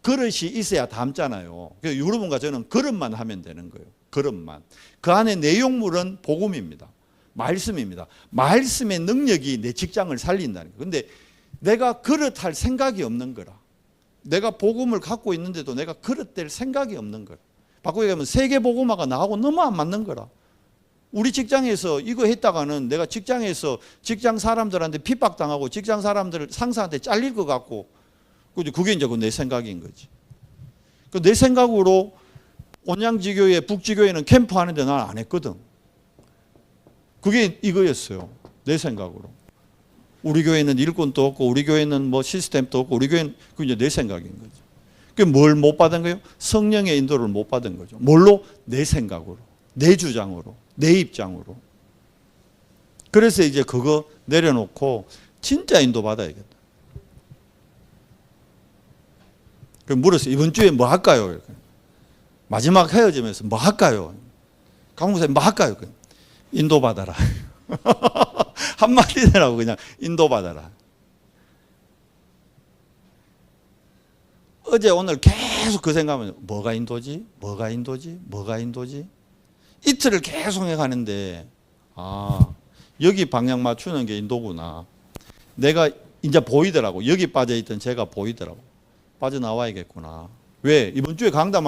그릇이 있어야 담잖아요. 여러분과 저는 그릇만 하면 되는 거예요. 그릇만. 그 안에 내용물은 복음입니다. 말씀입니다. 말씀의 능력이 내 직장을 살린다는 거예요. 그런데 내가 그릇할 생각이 없는 거라. 내가 복음을 갖고 있는데도 내가 그릇될 생각이 없는 거라. 바꾸게 되면 세계복음화가 나하고 너무 안 맞는 거라. 우리 직장에서 이거 했다가는 내가 직장에서 직장 사람들한테 핍박당하고 직장 사람들 상사한테 잘릴 것 같고, 그게 이제 내 생각인 거지. 내 생각으로 온양지교회, 북지교회는 캠프 하는데 난 안 했거든. 그게 이거였어요. 내 생각으로. 우리 교회는 일꾼도 없고, 우리 교회는 뭐 시스템도 없고, 우리 교회는 그게 이제 내 생각인 거죠. 그게 뭘 못 받은 거예요? 성령의 인도를 못 받은 거죠. 뭘로? 내 생각으로, 내 주장으로, 내 입장으로. 그래서 이제 그거 내려놓고 진짜 인도 받아야겠다. 물었어요. 이번 주에 뭐 할까요? 마지막 헤어지면서 뭐 할까요? 강목사님 뭐 할까요? 인도받아라. 한마디 되라고 그냥 인도받아라. 어제 오늘 계속 그 생각하면 뭐가 인도지? 뭐가 인도지? 뭐가 인도지? 이틀을 계속 해가는데 여기 방향 맞추는 게 인도구나. 내가 이제 보이더라고. 여기 빠져있던 제가 보이더라고. 빠져나와야겠구나. 왜? 이번 주에 강단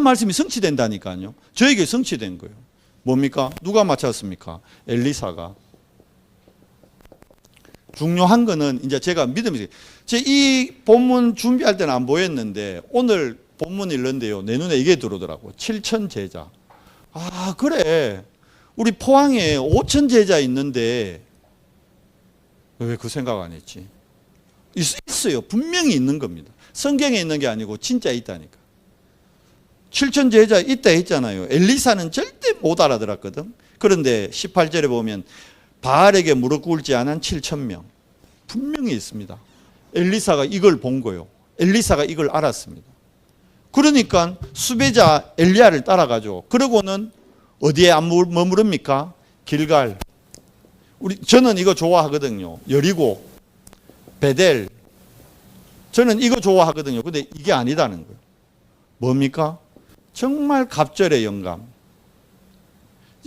말씀이 성취된다니까요. 저에게 성취된 거예요. 뭡니까? 누가 맞췄습니까? 엘리사가. 중요한 거는 이제 제가 믿음이, 이 본문 준비할 때는 안 보였는데 오늘 본문 읽는데요. 내 눈에 이게 들어오더라고. 7천 제자. 그래. 우리 포항에 5천 제자 있는데 왜 그 생각 안 했지? 있어요. 분명히 있는 겁니다. 성경에 있는 게 아니고 진짜 있다니까. 7천 제자 있다 했잖아요. 엘리사는 절대 못 알아들었거든. 그런데 18절에 보면 바알에게 무릎 꿇지 않은 7천 명. 분명히 있습니다. 엘리사가 이걸 본 거예요. 엘리사가 이걸 알았습니다. 그러니까 수배자 엘리야를 따라가죠. 그러고는 어디에 안 머무릅니까? 길갈. 저는 이거 좋아하거든요. 여리고, 베델. 저는 이거 좋아하거든요. 근데 이게 아니다는 거예요. 뭡니까? 정말 갑절의 영감.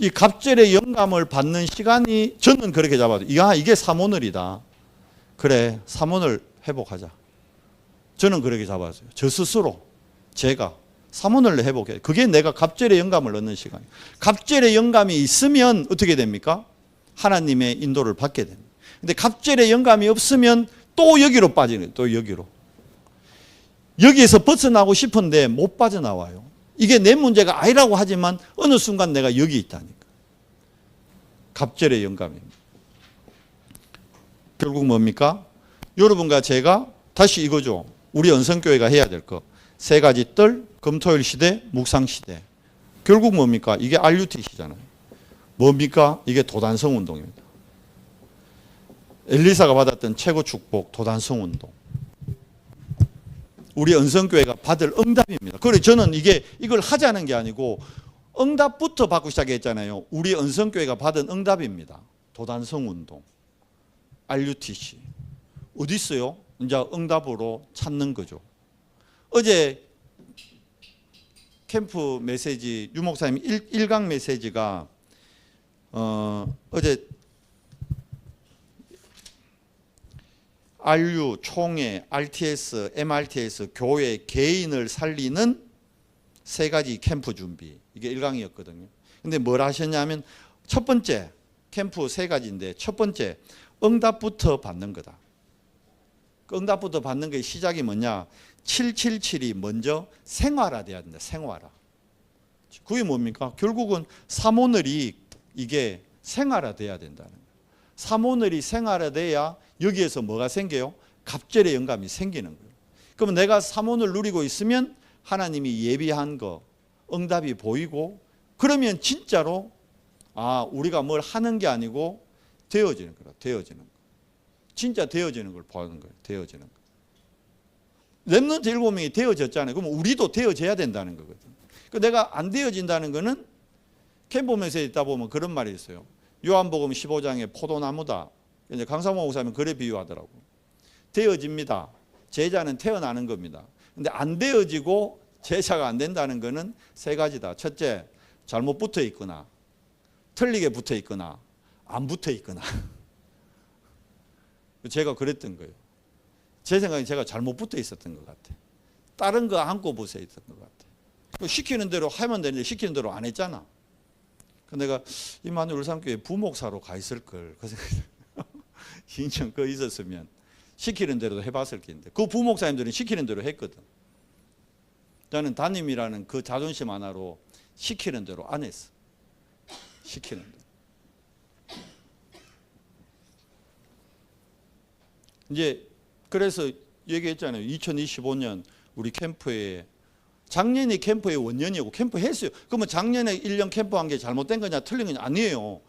이 갑절의 영감을 받는 시간이, 저는 그렇게 잡아도 이게 삼오늘이다. 그래, 삼오늘 회복하자. 저는 그렇게 잡았어요. 저 스스로 제가 삼오늘을 회복해. 그게 내가 갑절의 영감을 얻는 시간. 갑절의 영감이 있으면 어떻게 됩니까? 하나님의 인도를 받게 됩니다. 근데 갑절의 영감이 없으면 또 여기로 빠지는 거예요. 또 여기로. 여기에서 벗어나고 싶은데 못 빠져나와요. 이게 내 문제가 아니라고 하지만 어느 순간 내가 여기 있다니까. 갑절의 영감입니다. 결국 뭡니까? 여러분과 제가 다시 이거죠. 우리 언성교회가 해야 될 거. 세 가지 뜰, 금토일 시대, 묵상 시대. 결국 뭡니까? 이게 RUTC잖아요. 뭡니까? 이게 도단성 운동입니다. 엘리사가 받았던 최고 축복, 도단성 운동. 우리 은성교회가 받을 응답입니다. 그래서 저는 이걸 하자는 게 아니고 응답부터 받고 시작했잖아요. 우리 은성교회가 받은 응답입니다. 도단성 운동, RUTC. 어디 있어요? 이제 응답으로 찾는 거죠. 어제 캠프 메시지, 유 목사님 1강 메시지가 어제 RU, 총회, RTS, MRTS, 교회, 개인을 살리는 세 가지 캠프 준비. 이게 1강이었거든요. 근데 뭘 하셨냐면 첫 번째, 캠프 세 가지인데 첫 번째, 응답부터 받는 거다. 그 응답부터 받는 게 시작이 뭐냐? 777이 먼저 생활화돼야 된다. 생활화. 그게 뭡니까? 결국은 삼오늘이 이게 생활화돼야 된다는 거예요. 삼오늘이 생활화돼야 여기에서 뭐가 생겨요? 갑절의 영감이 생기는 거예요. 그러면 내가 삼오늘 누리고 있으면 하나님이 예비한 거, 응답이 보이고 그러면 진짜로 우리가 뭘 하는 게 아니고 되어지는 거다. 되어지는 거. 진짜 되어지는 걸 보는 거예요. 되어지는 거. 렘넌트 7명이 되어졌잖아요. 그러면 우리도 되어져야 된다는 거거든요. 내가 안 되어진다는 거는 캠프홈에서 있다 보면 그런 말이 있어요. 요한복음 15장에 포도나무다. 이제 강사모 목사님 그래 비유하더라고. 되어집니다. 제자는 태어나는 겁니다. 근데 안 되어지고 제자가 안 된다는 거는 세 가지다. 첫째, 잘못 붙어 있거나, 틀리게 붙어 있거나, 안 붙어 있거나. 제가 그랬던 거예요. 제 생각에 제가 잘못 붙어 있었던 것 같아. 다른 거 안고 붙어 있었던 것 같아. 시키는 대로 하면 되는데 시키는 대로 안 했잖아. 내가 이만희 울산교회 부목사로 가 있을 걸. 그 생각이 인천 거 있었으면 시키는 대로 해봤을 텐데 그 부목사님들은 시키는 대로 했거든. 저는 담임이라는 그 자존심 하나로 시키는 대로 안 했어. 시키는 대로. 이제 그래서 얘기했잖아요. 2025년 우리 캠프에 작년이 캠프의 원년이고 캠프 했어요. 그러면 작년에 1년 캠프한 게 잘못된 거냐 틀린 거냐 아니에요.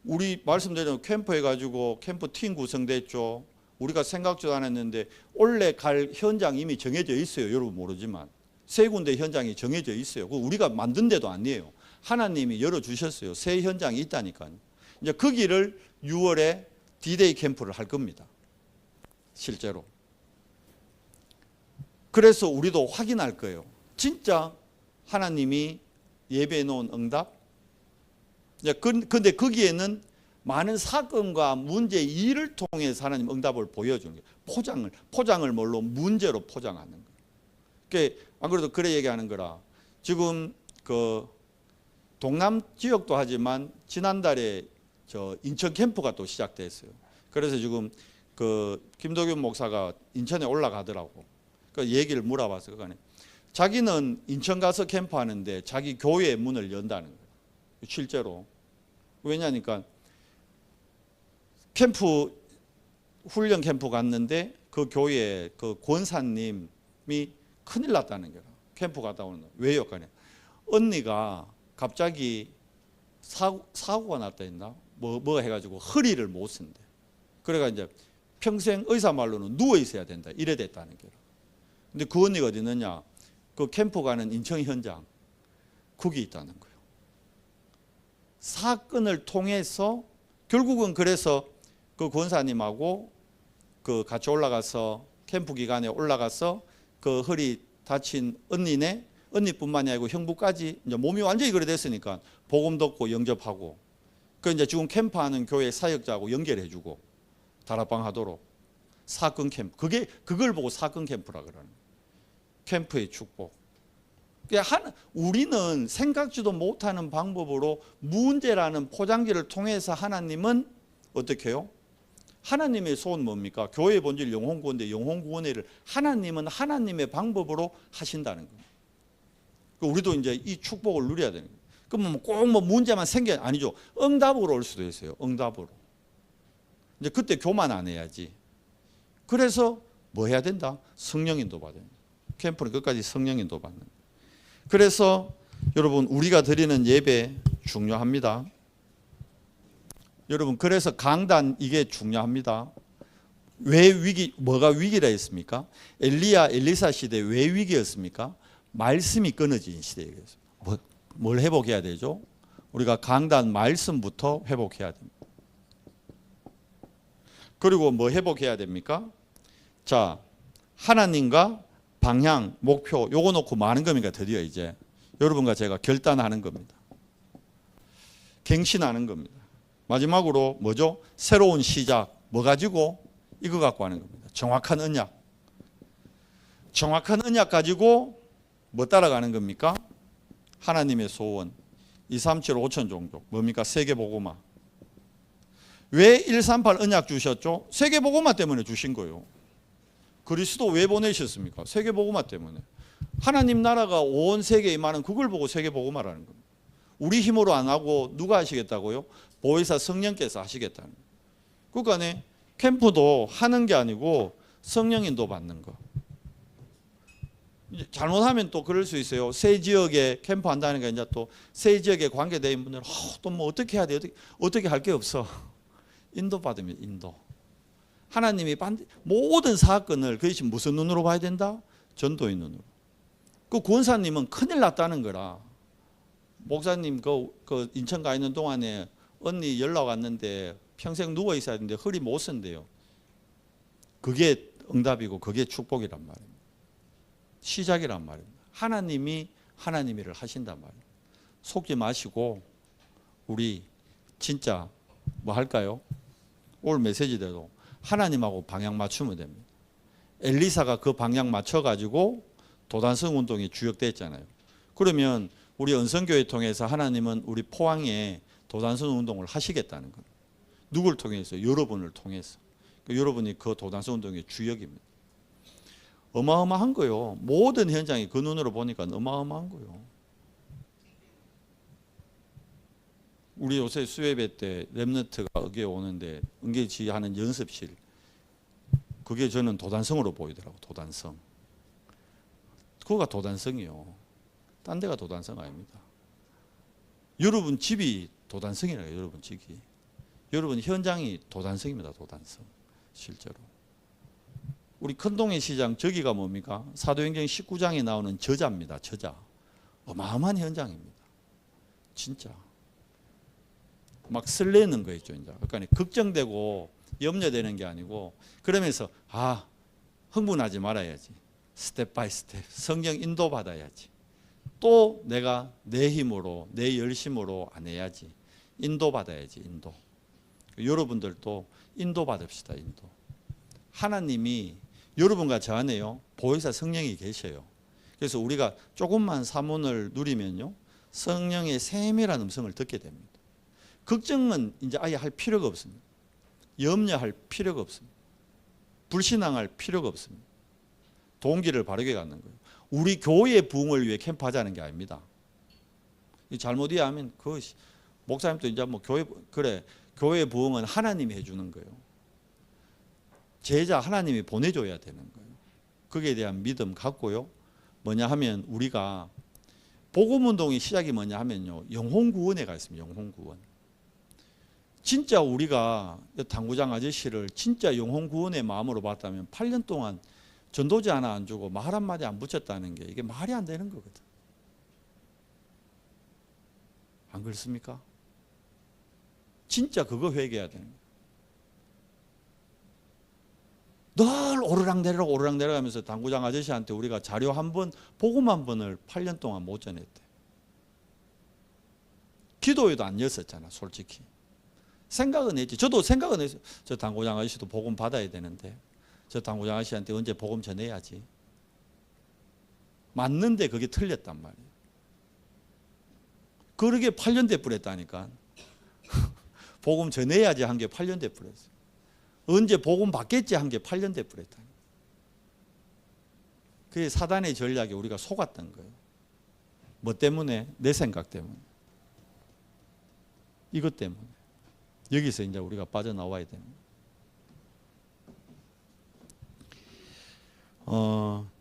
우리 말씀드린 캠프 해가지고 캠프 팀 구성됐죠. 우리가 생각지도 않았는데 올해 갈 현장 이미 정해져 있어요. 여러분 모르지만 세 군데 현장이 정해져 있어요. 우리가 만든 데도 아니에요. 하나님이 열어주셨어요. 새 현장이 있다니까요. 이제 거기를 6월에 D-Day 캠프를 할 겁니다. 실제로. 그래서 우리도 확인할 거예요. 진짜 하나님이 예배해 놓은 응답? 근데 거기에는 많은 사건과 문제 일을 통해서 하나님 응답을 보여주는 거예요. 포장을 뭘로? 문제로 포장하는 거예요. 그러니까 안 그래도 그래 얘기하는 거라. 지금 그 동남 지역도 하지만 지난달에 저 인천 캠프가 또 시작됐어요. 그래서 지금 그 김도균 목사가 인천에 올라가더라고. 그 얘기를 물어봤어요. 그러니까 자기는 인천 가서 캠프하는데 자기 교회의 문을 연다는 거예요. 실제로. 왜냐니까 캠프 훈련 캠프 갔는데 그 교회 그 권사님이 큰일 났다는 거야. 캠프 갔다 오는 거. 왜요? 언니가 갑자기 사고가 났다 했나? 뭐 해가지고 허리를 못 쓴대. 그래가 이제 평생 의사 말로는 누워 있어야 된다. 이래 됐다는 거야. 근데 그 언니가 어디 있느냐? 그 캠프 가는 인천 현장 거기 있다는 거예요. 사건을 통해서 결국은 그래서 그 권사님하고 그 같이 올라가서 캠프 기간에 올라가서 그 허리 다친 언니뿐만이 아니고 형부까지 이제 몸이 완전히 그래 됐으니까 복음 듣고 영접하고 그 이제 지금 캠프하는 교회 사역자하고 연결해주고 다락방 하도록 사건 캠프 그걸 보고 사건 캠프라 그러는 거예요. 캠프의 축복. 우리는 생각지도 못하는 방법으로 문제라는 포장지를 통해서 하나님은 어떻게 해요? 하나님의 소원 뭡니까? 교회의 본질 영혼구원인데 영혼구원회를 하나님은 하나님의 방법으로 하신다는 거예요. 우리도 이제 이 축복을 누려야 되는 거예요. 그러면 꼭 문제만 생겨 아니죠. 응답으로 올 수도 있어요. 응답으로. 이제 그때 교만 안 해야지. 그래서 뭐 해야 된다? 성령인도 받아야 된다. 캠프는 끝까지 성령인도 받는 거예요. 그래서 여러분, 우리가 드리는 예배 중요합니다. 여러분, 그래서 강단 이게 중요합니다. 왜 뭐가 위기라 했습니까? 엘리사 시대 왜 위기였습니까? 말씀이 끊어진 시대였습니다. 뭘 회복해야 되죠? 우리가 강단 말씀부터 회복해야 됩니다. 그리고 뭐 회복해야 됩니까? 자, 하나님과 방향, 목표 요거 놓고 많은 겁니까? 드디어 이제 여러분과 제가 결단하는 겁니다. 갱신하는 겁니다. 마지막으로 뭐죠? 새로운 시작. 뭐 가지고? 이거 갖고 하는 겁니다. 정확한 언약. 정확한 언약 가지고 뭐 따라가는 겁니까? 하나님의 소원. 237 5천 종족. 뭡니까? 세계복음화. 왜 138 언약 주셨죠? 세계복음화 때문에 주신 거예요. 그리스도 왜 보내셨습니까? 세계복음화 때문에. 하나님 나라가 온 세계에 임하는 그걸 보고 세계복음화라는 겁니다. 우리 힘으로 안 하고 누가 하시겠다고요? 보혜사 성령께서 하시겠다는 거예요. 그러니까 캠프도 하는 게 아니고 성령 인도 받는 거. 잘못하면 또 그럴 수 있어요. 새 지역에 캠프 한다는 게 이제 또 새 지역에 관계된 분들은 또 뭐 어떻게 해야 돼? 어떻게 할 게 없어. 인도 받으면 인도. 하나님이 모든 사건을 그것이 무슨 눈으로 봐야 된다? 전도의 눈으로. 그 권사님은 큰일 났다는 거라. 목사님 그 인천 가 있는 동안에 언니 연락 왔는데 평생 누워 있어야 되는데 허리 못 쓴대요. 그게 응답이고 그게 축복이란 말입니다. 시작이란 말입니다. 하나님이 하나님 일을 하신단 말입니다. 속지 마시고 우리 진짜 뭐 할까요? 오늘 메시지대로 하나님하고 방향 맞추면 됩니다. 엘리사가 그 방향 맞춰가지고 도단성 운동이 주역됐잖아요. 그러면 우리 은성교회 통해서 하나님은 우리 포항에 도단성 운동을 하시겠다는 겁니다. 누굴 통해서? 여러분을 통해서. 여러분이 그 도단성 운동의 주역입니다. 어마어마한 거요. 모든 현장이 그 눈으로 보니까 어마어마한 거요. 우리 요새 수예배 때 랩너트가 여기에 오는데 은계지하는 연습실 그게 저는 도단성으로 보이더라고. 도단성. 그거가 도단성이요. 딴 데가 도단성 아닙니다. 여러분 집이 도단성이라요. 여러분 집이. 여러분 현장이 도단성입니다. 도단성. 실제로. 우리 큰동해 시장 저기가 뭡니까? 사도행전 19장에 나오는 저자입니다. 저자. 어마어마한 현장입니다. 진짜. 막 설레는 거 있죠. 이제. 그러니까 걱정되고 염려되는 게 아니고 그러면서 흥분하지 말아야지. 스텝 바이 스텝 성령 인도 받아야지. 또 내가 내 힘으로 내 열심으로 안 해야지. 인도 받아야지. 인도. 여러분들도 인도 받읍시다. 인도. 하나님이 여러분과 저 안에요. 보혜사 성령이 계셔요. 그래서 우리가 조금만 사문을 누리면요. 성령의 세밀한 음성을 듣게 됩니다. 걱정은 이제 아예 할 필요가 없습니다. 염려할 필요가 없습니다. 불신앙할 필요가 없습니다. 동기를 바르게 갖는 거예요. 우리 교회의 부흥을 위해 캠프하자는 게 아닙니다. 잘못 이해하면 그것이 목사님도 이제 뭐 교회 부흥은 하나님이 해주는 거예요. 제자 하나님이 보내줘야 되는 거예요. 거기에 대한 믿음 갖고요. 뭐냐 하면 우리가 복음운동의 시작이 뭐냐 하면요. 영혼구원에 가 있습니다. 영혼구원. 진짜 우리가 당구장 아저씨를 진짜 영혼구원의 마음으로 봤다면 8년 동안 전도지 하나 안 주고 말 한마디 안 붙였다는 게 이게 말이 안 되는 거거든. 안 그렇습니까? 진짜 그거 회개해야 되는 거예요. 늘 오르락 내려가면서 당구장 아저씨한테 우리가 자료 한 번, 복음 한 번을 8년 동안 못 전했대. 기도에도 안 였었잖아, 솔직히. 생각은 했지. 저도 생각은 했어요. 저 당구장 아저씨도 복음 받아야 되는데 저 당구장 아저씨한테 언제 복음 전해야지. 맞는데 그게 틀렸단 말이에요. 그러게 8년 돼버렸다니까. 복음 전해야지 한 게 8년 돼버렸어요. 언제 복음 받겠지 한 게 8년 돼버렸다. 그게 사단의 전략에 우리가 속았던 거예요. 뭐 때문에? 내 생각 때문에. 이것 때문에. 여기서 이제 우리가 빠져나와야 됩니다.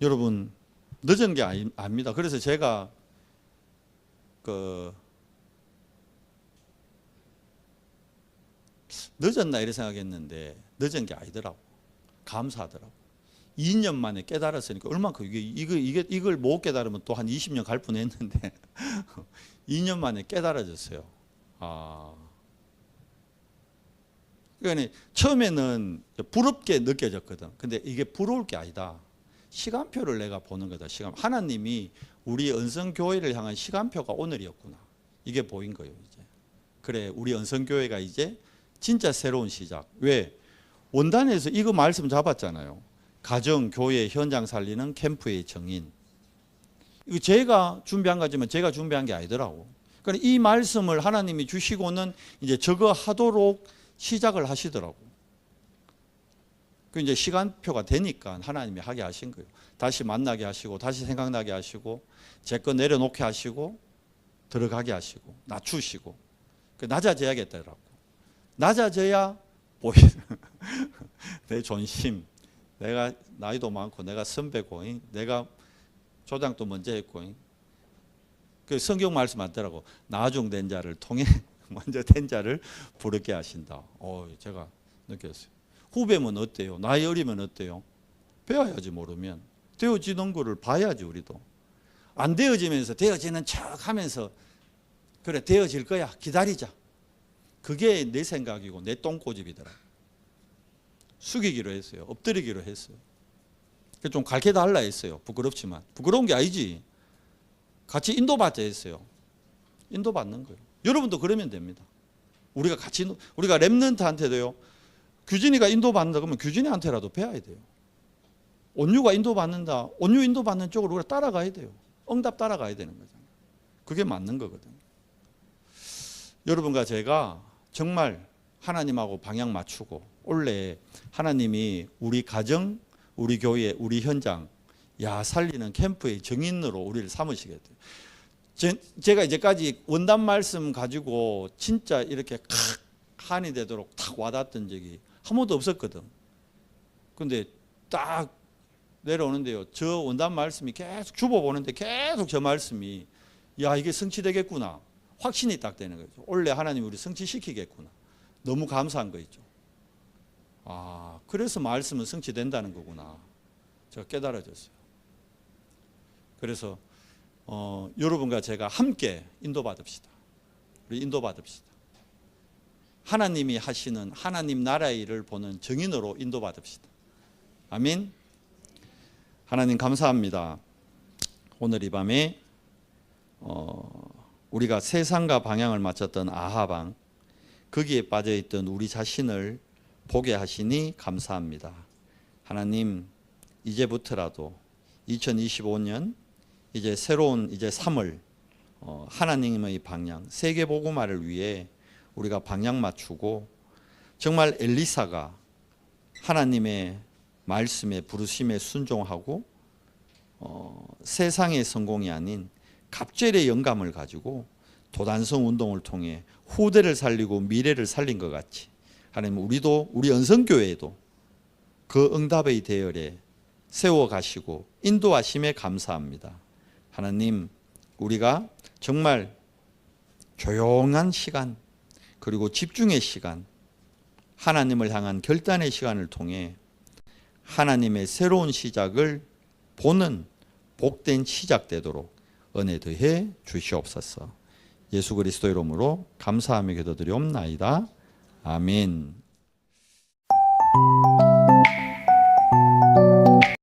여러분 늦은 게 아닙니다. 그래서 제가 늦었나 이렇게 생각했는데 늦은 게 아니더라고. 감사하더라고. 2년 만에 깨달았으니까 얼마큼 이걸 못 깨달으면 또 한 20년 갈 뻔했는데 2년 만에 깨달아졌어요. 그러니까 처음에는 부럽게 느껴졌거든. 근데 이게 부러울 게 아니다. 시간표를 내가 보는 거다. 하나님이 우리 언성교회를 향한 시간표가 오늘이었구나. 이게 보인 거예요. 이제. 그래, 우리 언성교회가 이제 진짜 새로운 시작. 왜? 원단에서 이거 말씀 잡았잖아요. 가정, 교회, 현장 살리는 캠프의 정인. 이거 제가 준비한 거지만 제가 준비한 게 아니더라고. 그러니까 이 말씀을 하나님이 주시고는 이제 저거 하도록 시작을 하시더라고. 그 이제 시간표가 되니까 하나님이 하게 하신 거예요. 다시 만나게 하시고, 다시 생각나게 하시고, 제 거 내려놓게 하시고, 들어가게 하시고, 낮추시고. 낮아져야겠더라고. 낮아져야 내 존심, 내가 나이도 많고, 내가 선배고, 내가 조장도 먼저 했고, 그 성경 말씀 하더라고. 나중된 자를 통해 먼저 된 자를 부르게 하신다. 제가 느꼈어요. 후배면 어때요? 나이 어리면 어때요? 배워야지. 모르면 되어지는 거를 봐야지. 우리도 안 되어지면서 되어지는 척 하면서 그래 되어질 거야 기다리자. 그게 내 생각이고 내 똥꼬집이더라. 숙이기로 했어요. 엎드리기로 했어요. 좀 가르쳐달라 했어요. 부끄럽지만. 부끄러운 게 아니지. 같이 인도받자 했어요. 인도받는 거예요. 여러분도 그러면 됩니다. 우리가 렘넌트한테도요. 규진이가 인도받는다 그러면 규진이한테라도 배워야 돼요. 온유가 인도받는다. 온유 인도받는 쪽으로 우리가 따라가야 돼요. 응답 따라가야 되는 거잖아요. 그게 맞는 거거든요. 여러분과 제가 정말 하나님하고 방향 맞추고 원래 하나님이 우리 가정, 우리 교회, 우리 현장 살리는 캠프의 정인으로 우리를 삼으시게 돼요. 제가 이제까지 원단 말씀 가지고 진짜 이렇게 한이 되도록 탁 와닿았던 적이 한 번도 없었거든. 근데 딱 내려오는데요. 저 원단 말씀이 계속 줍어보는데 계속 저 말씀이 이게 성취되겠구나. 확신이 딱 되는 거죠. 원래 하나님 우리 성취시키겠구나. 너무 감사한 거 있죠. 그래서 말씀은 성취된다는 거구나. 제가 깨달아졌어요. 그래서 여러분과 제가 함께 인도받읍시다. 우리 인도받읍시다. 하나님이 하시는 하나님 나라의 일을 보는 정인으로 인도받읍시다. 아멘. 하나님 감사합니다. 오늘 이 밤에 우리가 세상과 방향을 맞췄던 아하방, 거기에 빠져있던 우리 자신을 보게 하시니 감사합니다. 하나님, 이제부터라도 2025년 이제 새로운 3월 하나님의 방향, 세계복음화를 위해 우리가 방향 맞추고 정말 엘리사가 하나님의 말씀에 부르심에 순종하고 세상의 성공이 아닌 갑절의 영감을 가지고 도단성 운동을 통해 후대를 살리고 미래를 살린 것 같이 하나님 우리도 우리 언성교회에도 그 응답의 대열에 세워가시고 인도하심에 감사합니다. 하나님 우리가 정말 조용한 시간 그리고 집중의 시간 하나님을 향한 결단의 시간을 통해 하나님의 새로운 시작을 보는 복된 시작되도록 은혜 더해 주시옵소서. 예수 그리스도의 이름으로 감사하며 기도드리옵나이다. 아멘.